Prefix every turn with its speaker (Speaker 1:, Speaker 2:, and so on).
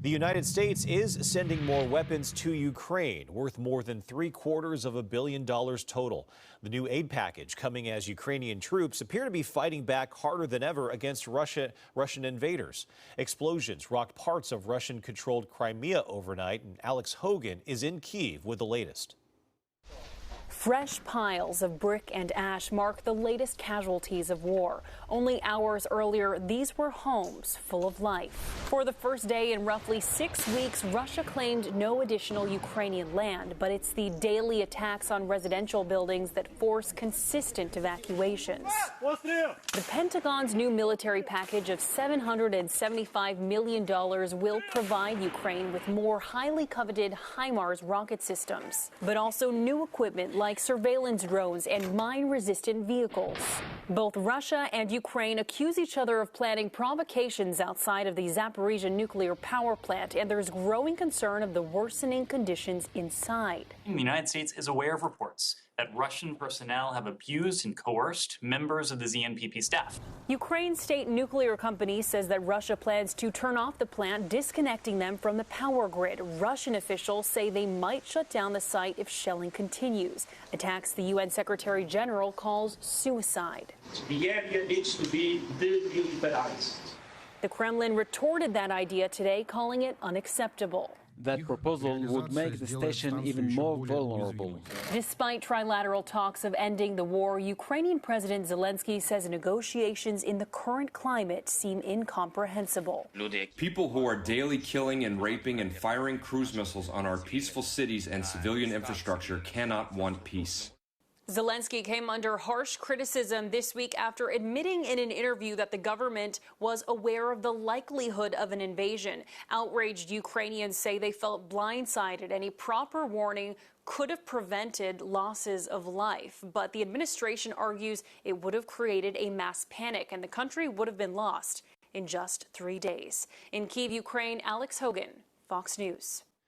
Speaker 1: The United States is sending more weapons to Ukraine, worth more than $750 million total. The new aid package coming as Ukrainian troops appear to be fighting back harder than ever against Russian invaders. Explosions rocked parts of Russian-controlled Crimea overnight, and Alex Hogan is in Kyiv with the latest.
Speaker 2: Fresh piles of brick and ash mark the latest casualties of war. Only hours earlier, these were homes full of life. For the first day in roughly 6 weeks, Russia claimed no additional Ukrainian land, but it's the daily attacks on residential buildings that force consistent evacuations. The Pentagon's new military package of $775 million will provide Ukraine with more highly coveted HIMARS rocket systems, but also new equipment like surveillance drones and mine-resistant vehicles. Both Russia and Ukraine accuse each other of planning provocations outside of the Zaporizhzhia nuclear power plant, and there's growing concern of the worsening conditions inside.
Speaker 3: The United States is aware of reports that Russian personnel have abused and coerced members of the ZNPP staff.
Speaker 2: Ukraine's state nuclear company says that Russia plans to turn off the plant, disconnecting them from the power grid. Russian officials say they might shut down the site if shelling continues. Attacks the UN Secretary General calls suicide.
Speaker 4: The area needs to be demilitarized.
Speaker 2: The Kremlin retorted that idea today, calling it unacceptable.
Speaker 5: That proposal would make the station even more vulnerable.
Speaker 2: Despite trilateral talks of ending the war, Ukrainian President Zelensky says negotiations in the current climate seem incomprehensible.
Speaker 6: People who are daily killing and raping and firing cruise missiles on our peaceful cities and civilian infrastructure cannot want peace.
Speaker 2: Zelensky came under harsh criticism this week after admitting in an interview that the government was aware of the likelihood of an invasion. Outraged Ukrainians say they felt blindsided. Any proper warning could have prevented losses of life. But the administration argues it would have created a mass panic and the country would have been lost in just 3 days. In Kyiv, Ukraine, Alex Hogan, Fox News.